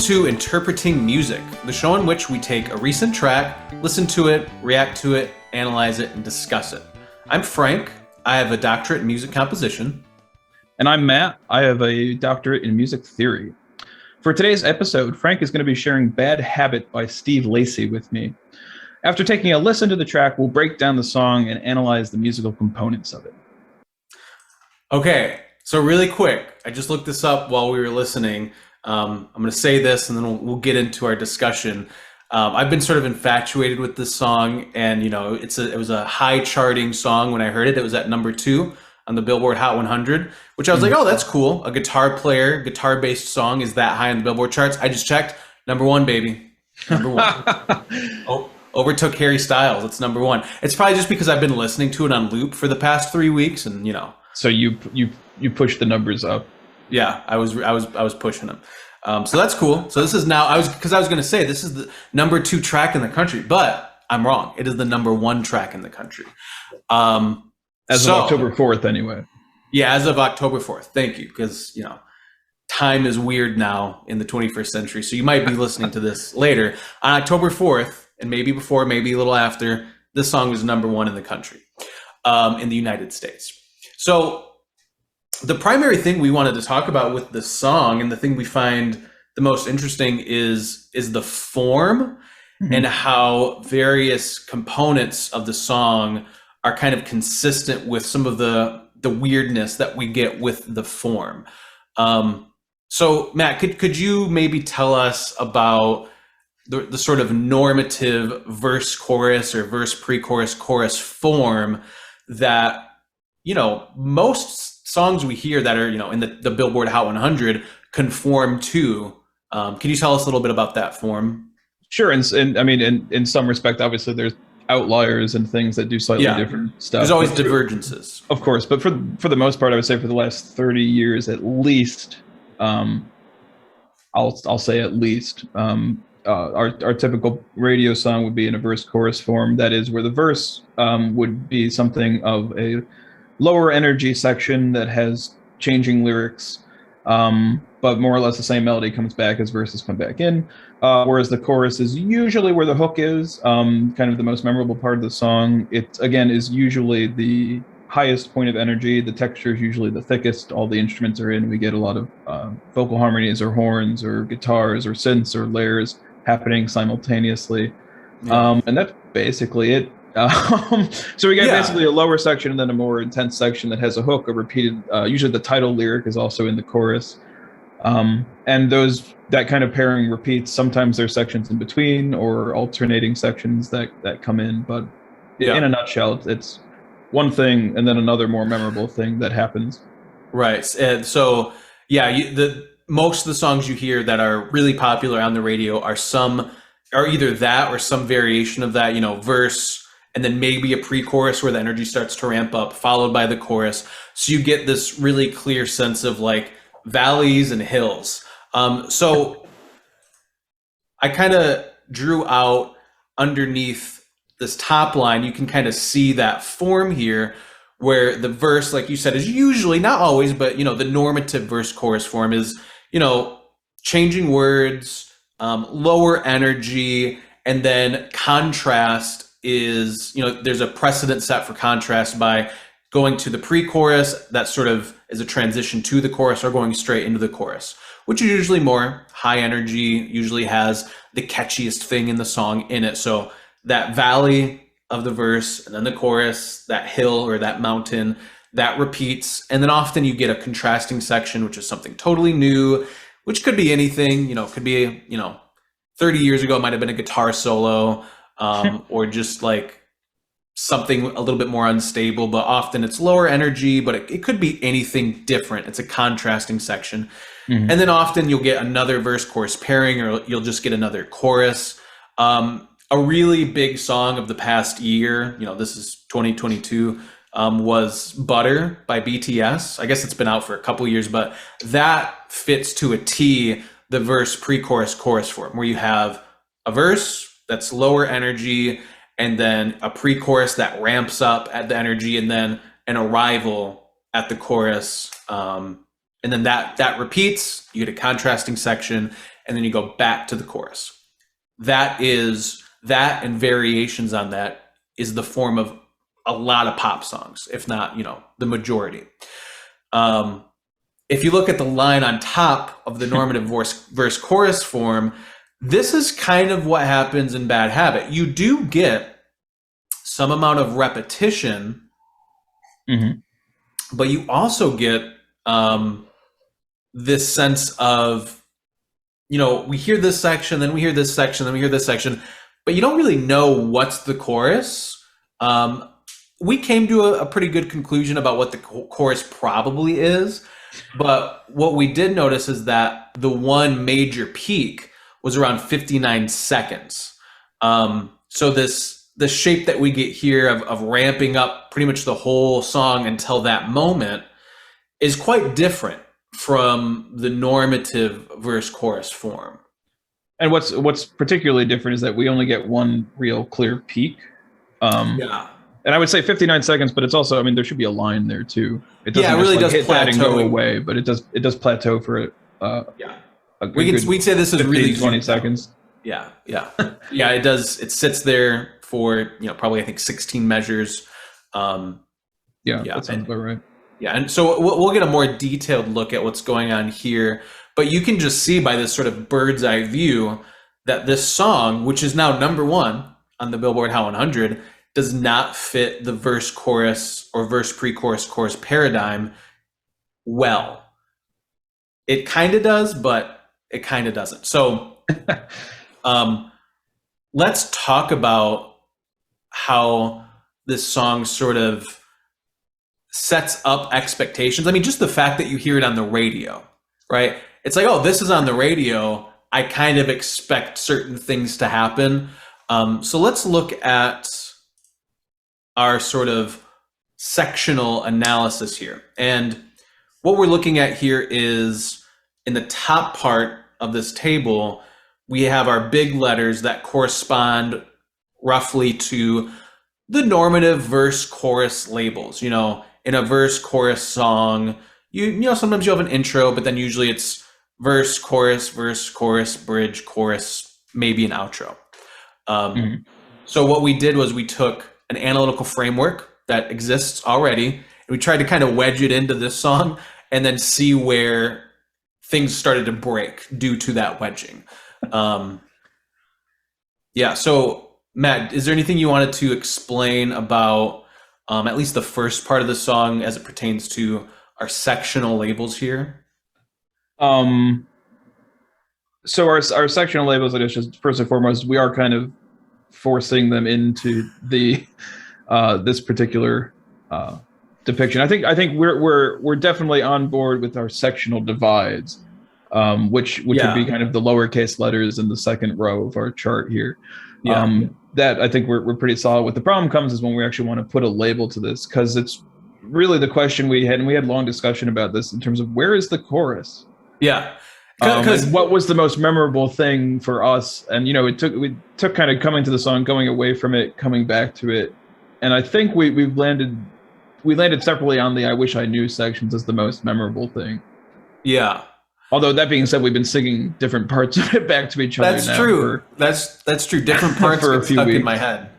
to Interpreting Music, the show in which we take a recent track, listen to it, react to it, analyze it, and discuss it. I'm Frank. I have a doctorate in music composition. And I'm Matt. I have a doctorate in music theory. For today's episode, Frank is going to be sharing Bad Habit by Steve Lacy with me. After taking a listen to the track, we'll break down the song and analyze the musical components of it. Okay, so really quick, I just looked this up while we were listening. I'm going to say this and then we'll get into our discussion. I've been sort of infatuated with this song, and it was a high charting song when I heard it. It was at number 2 on the Billboard Hot 100, which I was like, oh, that's cool. A guitar-based song is that high on the Billboard charts. I just checked. Number 1, baby. Number 1. Overtook Harry Styles. It's number 1. It's probably just because I've been listening to it on loop for the past 3 weeks, and So you pushed the numbers up. Yeah, I was pushing them. So that's cool. So this is now, I was going to say this is the number 2 track in the country, but I'm wrong. It is the number 1 track in the country. As of October 4th, anyway. Yeah, as of October 4th. Thank you, because time is weird now in the 21st century. So you might be listening to this later on October 4th, and maybe before, maybe a little after. This song was number 1 in the country, in the United States. So the primary thing we wanted to talk about with this song, and the thing we find the most interesting, is the form, and how various components of the song are kind of consistent with some of the weirdness that we get with the form. So Matt, could you maybe tell us about the sort of normative verse chorus or verse pre-chorus chorus form that most songs we hear that are in the Billboard Hot 100 conform to? Can you tell us a little bit about that form? Sure, and I mean, in some respect, obviously there's outliers and things that do slightly different stuff. There's always divergences, of course, but for the most part, I would say for the last 30 years at least, I'll say at least, our typical radio song would be in a verse chorus form. That is, where the verse would be something of a lower energy section that has changing lyrics, but more or less the same melody comes back as verses come back in, whereas the chorus is usually where the hook is, kind of the most memorable part of the song. It, again, is usually the highest point of energy. The texture is usually the thickest. All the instruments are in. We get a lot of vocal harmonies or horns or guitars or synths or layers happening simultaneously. And that's basically it. So we get basically a lower section and then a more intense section that has a hook, a repeated, usually the title lyric is also in the chorus. And that kind of pairing repeats. Sometimes there's sections in between or alternating sections that come in, but in a nutshell, it's one thing and then another more memorable thing that happens. Right. And so, most of the songs you hear that are really popular on the radio are either that or some variation of that, verse, and then maybe a pre-chorus where the energy starts to ramp up, followed by the chorus. So you get this really clear sense of like valleys and hills. So I kind of drew out underneath this top line, you can kind of see that form here, where the verse, like you said, is usually, not always, but the normative verse chorus form is, changing words, lower energy, and then contrast is, there's a precedent set for contrast by going to the pre-chorus that sort of is a transition to the chorus, or going straight into the chorus, which is usually more high energy, usually has the catchiest thing in the song in it. So that valley of the verse and then the chorus, that hill or that mountain, that repeats. And then often you get a contrasting section, which is something totally new, which could be anything, could be, 30 years ago, it might've been a guitar solo, or just like something a little bit more unstable, but often it's lower energy, but it could be anything different. It's a contrasting section. And then often you'll get another verse chorus pairing, or you'll just get another chorus. A really big song of the past year, this is 2022, was Butter by BTS. I guess it's been out for a couple years, but that fits to a T the verse pre-chorus chorus form, where you have a verse that's lower energy, and then a pre-chorus that ramps up at the energy, and then an arrival at the chorus, and then that repeats. You get a contrasting section, and then you go back to the chorus. That and variations on that is the form of a lot of pop songs, if not, the majority. If you look at the line on top of the normative verse chorus form, this is kind of what happens in Bad Habit. You do get some amount of repetition, but you also get this sense of, we hear this section, then we hear this section, then we hear this section, but you don't really know what's the chorus. We came to a pretty good conclusion about what the chorus probably is, but what we did notice is that the one major peak was around 59 seconds. So the shape that we get here of ramping up pretty much the whole song until that moment is quite different from the normative verse chorus form. And what's particularly different is that we only get one real clear peak. Yeah. And I would say 59 seconds, but it's also, there should be a line there too. It doesn't it really does hit plateau that and go away, but it does plateau for we'd say this is 15, really 20 seconds. Yeah. It does. It sits there for probably I think 16 measures. That sounds about right. Yeah, and so we'll get a more detailed look at what's going on here, but you can just see by this sort of bird's eye view that this song, which is now number 1 on the Billboard Hot 100, does not fit the verse chorus or verse pre-chorus chorus paradigm well. It kind of does, but it kind of doesn't. So let's talk about how this song sort of sets up expectations. Just the fact that you hear it on the radio, right? It's like, oh, this is on the radio. I kind of expect certain things to happen. So let's look at our sort of sectional analysis here. And what we're looking at here is in the top part of this table, we have our big letters that correspond roughly to the normative verse chorus labels. In a verse chorus song, sometimes you have an intro, but then usually it's verse, chorus, bridge, chorus, maybe an outro. So what we did was we took an analytical framework that exists already, and we tried to kind of wedge it into this song and then see where things started to break due to that wedging. So Matt, is there anything you wanted to explain about at least the first part of the song as it pertains to our sectional labels here? So our sectional labels, I guess, just first and foremost, we are kind of forcing them into the this particular depiction. I think we're definitely on board with our sectional divides, which would be kind of the lowercase letters in the second row of our chart here. That I think we're pretty solid with. The problem comes is when we actually want to put a label to this, because it's really the question we had, and we had long discussion about this in terms of where is the chorus? Yeah. Because what was the most memorable thing for us? And we took kind of coming to the song, going away from it, coming back to it, and I think we landed separately on the "I wish I knew" sections as the most memorable thing. Yeah. Although that being said, we've been singing different parts of it back to each other. That's true. That's true. Different parts for a get few stuck weeks in my head.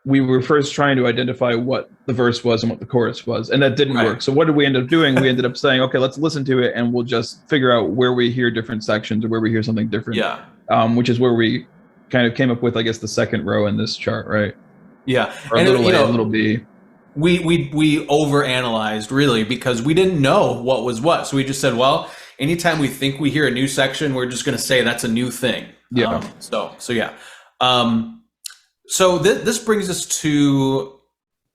We were first trying to identify what the verse was and what the chorus was, and that didn't work. So what did we end up doing? We ended up saying, okay, let's listen to it, and we'll just figure out where we hear different sections or where we hear something different. Yeah. Which is where we kind of came up with, I guess, the second row in this chart, right? Yeah. Or a little A, a little B. We overanalyzed really because we didn't know what was what. So we just said, well, anytime we think we hear a new section, we're just going to say that's a new thing. Yeah. So yeah. So this brings us to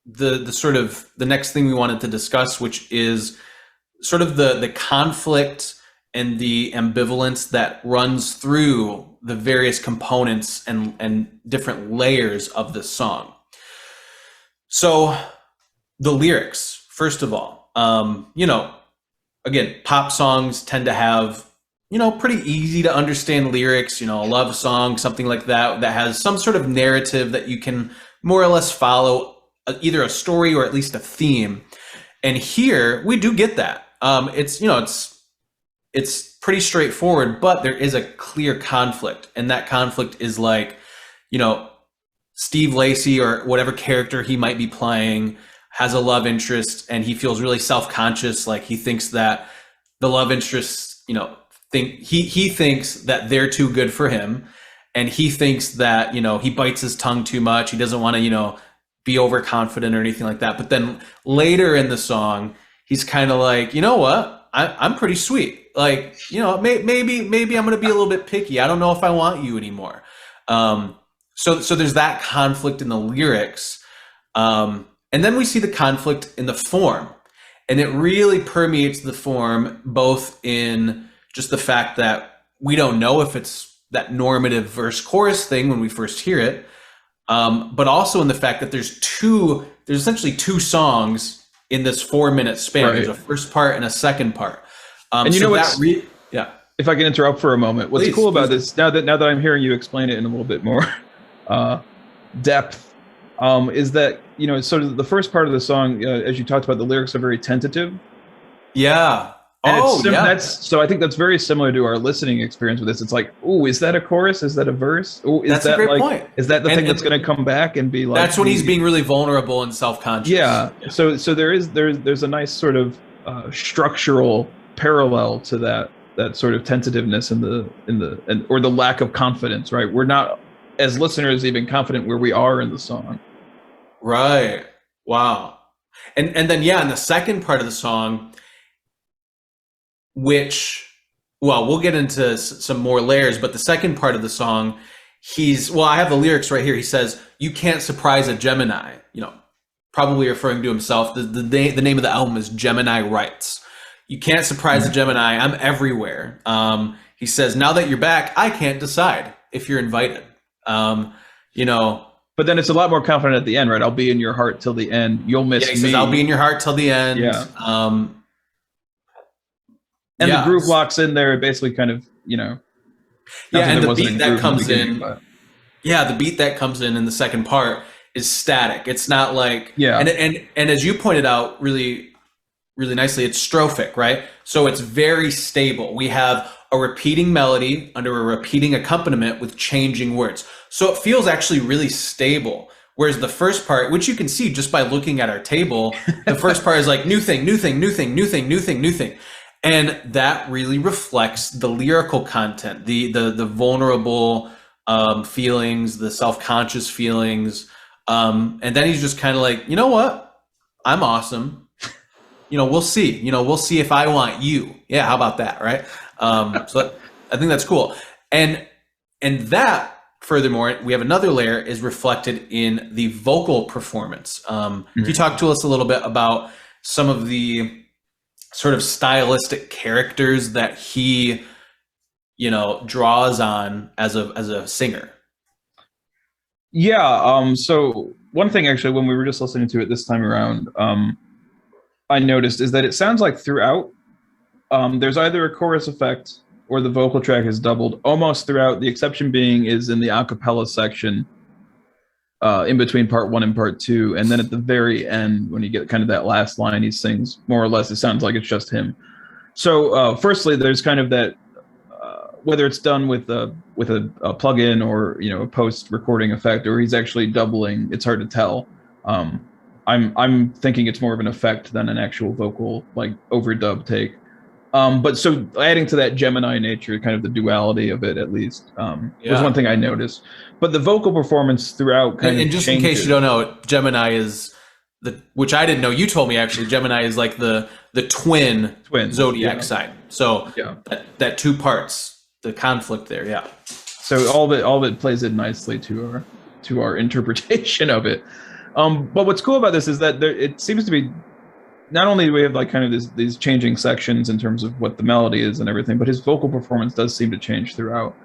the sort of the next thing we wanted to discuss, which is sort of the conflict and the ambivalence that runs through the various components and different layers of this song. So the lyrics, first of all, again, pop songs tend to have, pretty easy to understand lyrics, a love song, something like that has some sort of narrative that you can more or less follow, either a story or at least a theme. And here we do get that. It's it's pretty straightforward, but there is a clear conflict, and that conflict is like, you know, Steve Lacy or whatever character he might be playing has a love interest, and he feels really self-conscious. Like he thinks that the love interest, he thinks that they're too good for him, and he thinks that he bites his tongue too much. He doesn't want to be overconfident or anything like that. But then later in the song, he's kind of like, you know what, I'm pretty sweet. Like maybe I'm gonna be a little bit picky. I don't know if I want you anymore. So there's that conflict in the lyrics, and then we see the conflict in the form, and it really permeates the form, both in just the fact that we don't know if it's that normative verse chorus thing when we first hear it, but also in the fact that there's essentially two songs in this 4-minute span. Right. There's a first part and a second part. And you know what's yeah. If I can interrupt for a moment, what's cool about this now that I'm hearing you explain it in a little bit more depth, is that sort of the first part of the song, as you talked about, the lyrics are very tentative. Yeah. And so I think that's very similar to our listening experience with this. It's like, oh, is that a chorus? Is that a verse? Oh, that's a great point. Is that the thing that's going to come back and be like? That's when he's being really vulnerable and self-conscious. Yeah. So there's a nice sort of structural parallel to that sort of tentativeness or the lack of confidence. Right. We're not, as listeners, even confident where we are in the song. Right. Wow. And then in the second part of the song, we'll get into some more layers, but the second part of the song, I have the lyrics right here. He says, "You can't surprise a Gemini," probably referring to himself. The name of the album is Gemini Writes. You can't surprise a Gemini. I'm everywhere. He says, "Now that you're back, I can't decide if you're invited." But then it's a lot more confident at the end, right? I'll be in your heart till the end. You'll miss me. He says, "I'll be in your heart till the end." Yeah. And the groove locks in there, basically kind of, and the beat that comes in. The beat that comes in the second part is static. It's not like, and as you pointed out really, really nicely, it's strophic, right? So it's very stable. We have a repeating melody under a repeating accompaniment with changing words. So it feels actually really stable. Whereas the first part, which you can see just by looking at our table, the first part is like new thing, new thing, new thing, new thing, new thing, new thing. And that really reflects the lyrical content, the vulnerable feelings, the self-conscious feelings. And then he's just kind of like, you know what? I'm awesome. We'll see. We'll see if I want you. Yeah, how about that, right? So I think that's cool. And that, furthermore, we have another layer is reflected in the vocal performance. Can you talk to us a little bit about some of the sort of stylistic characters that he, draws on as a singer? Yeah. So one thing, actually, when we were just listening to it this time around, I noticed is that it sounds like throughout, there's either a chorus effect or the vocal track is doubled almost throughout. The exception being is in the a cappella section, in between part 1 and part 2, and then at the very end, when you get kind of that last line, he sings more or less. It sounds like it's just him. So, firstly, there's kind of that, whether it's done with a plugin or a post-recording effect, or he's actually doubling. It's hard to tell. I'm thinking it's more of an effect than an actual vocal like overdub take. But so adding to that Gemini nature, kind of the duality of it, at least, was one thing I noticed. But the vocal performance throughout kind of just changes. In case you don't know, Gemini is which I didn't know. You told me actually, Gemini is like the twin zodiac sign. So that two parts, the conflict there, So all of it plays in nicely to our interpretation of it. But what's cool about this is that it seems to be, not only do we have like kind of these changing sections in terms of what the melody is and everything, but his vocal performance does seem to change throughout.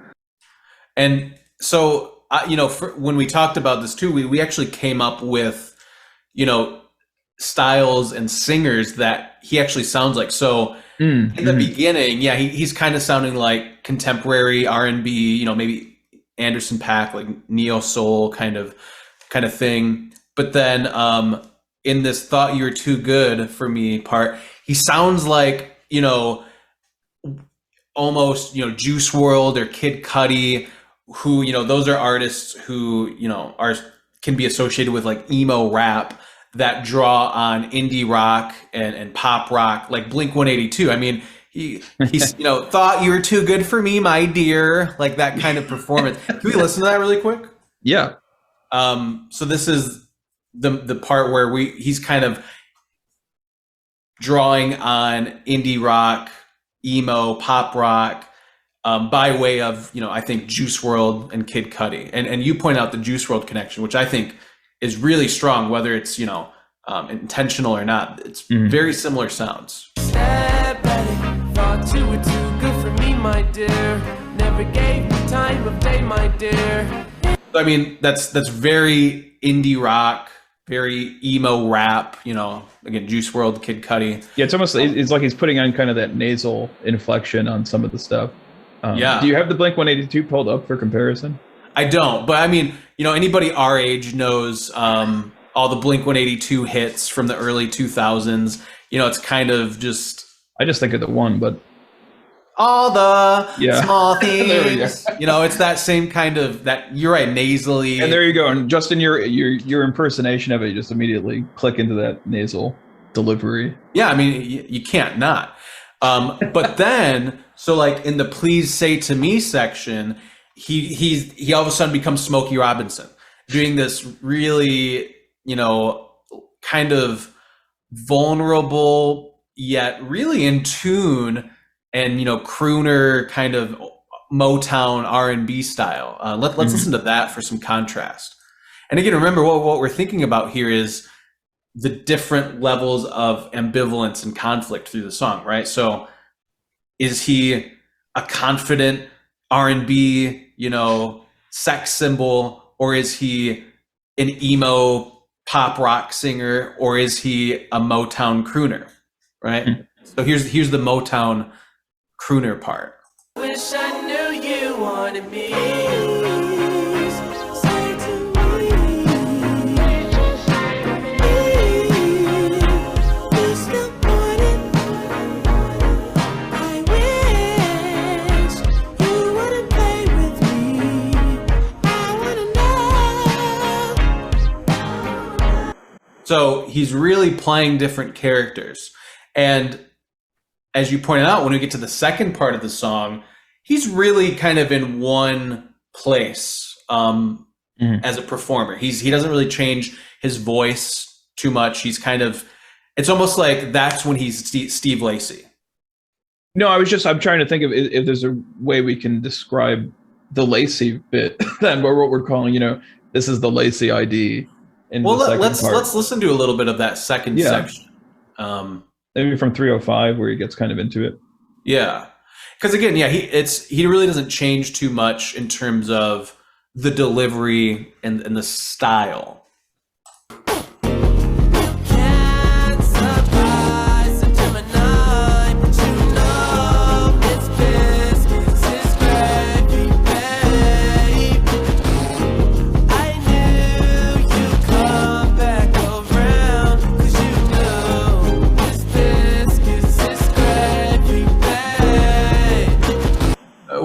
And so, when we talked about this too, we actually came up with, styles and singers that he actually sounds like. So in the beginning, he's kind of sounding like contemporary R&B, maybe Anderson .Paak, like neo soul kind of thing. But then, in this "Thought You Were Too Good for Me" part, he sounds like, almost, Juice World or Kid Cudi, who, those are artists who, are can be associated with like emo rap that draw on indie rock and pop rock, like Blink 182. I mean, he's thought you were too good for me, my dear, like that kind of performance. Can we listen to that really quick? Yeah. So this is the part where he's kind of drawing on indie rock, emo, pop rock, by way of, I think Juice World and Kid Cudi. And you point out the Juice World connection, which I think is really strong, whether it's, intentional or not. It's very similar sounds. Thought you were too good for me, my dear. Never gave me time of day, my dear. I mean, that's very indie rock, very emo rap, again, Juice World, Kid Cudi. Yeah, it's like he's putting on kind of that nasal inflection on some of the stuff. Yeah. Do you have the Blink 182 pulled up for comparison? I don't, but I mean, anybody our age knows all the Blink 182 hits from the early 2000s. It's kind of just... I just think of the one, but... all the small things. There we go. It's that same kind of, that, you're right, nasally. And there you go. And Justin, your impersonation of it, you just immediately click into that nasal delivery. Yeah, I mean, you can't not. But then, so like in the Please Say To Me section, he all of a sudden becomes Smokey Robinson, doing this really, kind of vulnerable yet really in tune and crooner kind of Motown R&B style. Let's listen to that for some contrast. And again, remember what we're thinking about here is the different levels of ambivalence and conflict through the song, right? So is he a confident R&B, sex symbol, or is he an emo pop rock singer, or is he a Motown crooner, right? So here's the Motown crooner part. Wish I knew you wanted me. So he's really playing different characters. And as you pointed out, when we get to the second part of the song, he's really kind of in one place as a performer. He doesn't really change his voice too much. He's kind of, it's almost like that's when he's Steve Lacy. No, I'm trying to think of if there's a way we can describe the Lacy bit, then what we're calling, this is the Lacy ID. Well, let's listen to a little bit of that second section. Maybe from 305 where he gets kind of into it. Yeah, because again, he really doesn't change too much in terms of the delivery and the style.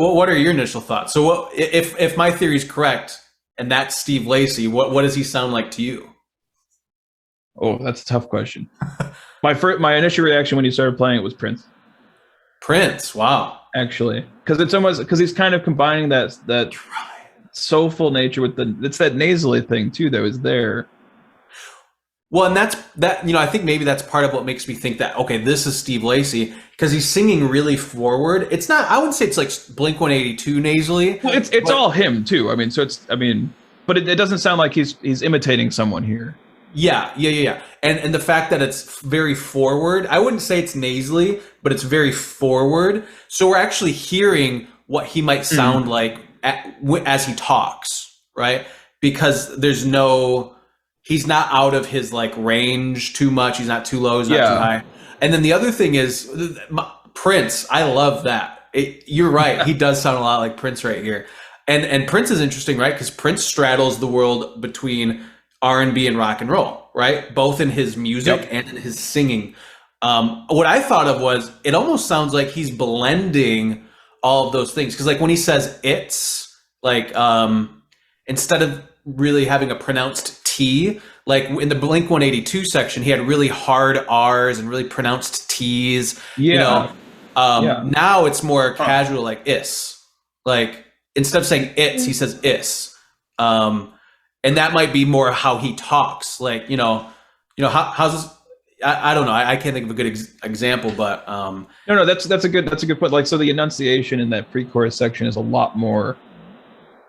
What are your initial thoughts? So what if my theory is correct and that's Steve Lacy, what does he sound like to you? Oh, that's a tough question. My initial reaction when he started playing it was Prince. Prince, wow. Actually, because he's kind of combining that soulful nature with it's that nasally thing too that was there. Well, and that's I think maybe that's part of what makes me think that, okay, this is Steve Lacy, because he's singing really forward. It's not, I wouldn't say it's like Blink 182 nasally. Well, it's all him too. But it doesn't sound like he's imitating someone here. Yeah. And the fact that it's very forward, I wouldn't say it's nasally, but it's very forward. So we're actually hearing what he might sound like as he talks, right? Because he's not out of his like range too much. He's not too low. He's not too high. And then the other thing is Prince. I love that. You're right. He does sound a lot like Prince right here. And Prince is interesting, right? Because Prince straddles the world between R&B and rock and roll, right? Both in his music and in his singing. What I thought of was it almost sounds like he's blending all of those things. Because like when he says it's, like instead of really having a pronounced T, like in the Blink 182 section, he had really hard R's and really pronounced T's. Yeah. You know, Yeah. now it's more casual, like is. Like instead of saying it's, he says is. And that might be more how he talks. Like, how's this? I don't know. I can't think of a good example, but no, that's a good point. Like, so the enunciation in that pre-chorus section is a lot more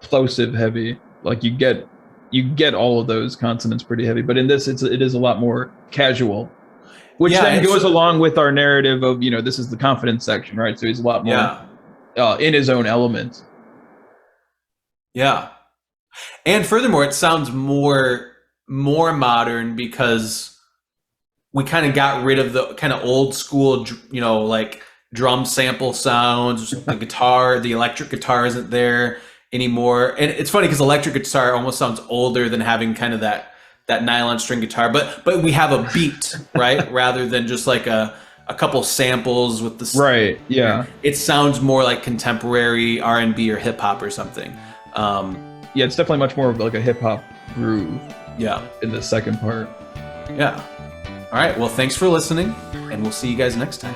plosive heavy. Like you get all of those consonants pretty heavy, but in this it is a lot more casual, which then goes along with our narrative of this is the confidence section, right? So he's a lot more in his own element. Yeah. And furthermore, it sounds more modern because we kind of got rid of the kind of old school, like drum sample sounds. The guitar, the electric guitar isn't there anymore. And it's funny because electric guitar almost sounds older than having kind of that nylon string guitar. But we have a beat, right? Rather than just like a couple samples with the right. Yeah. It sounds more like contemporary R&B or hip hop or something. Yeah, it's definitely much more of like a hip hop groove. Yeah. In the second part. Yeah. All right. Well, thanks for listening, and we'll see you guys next time.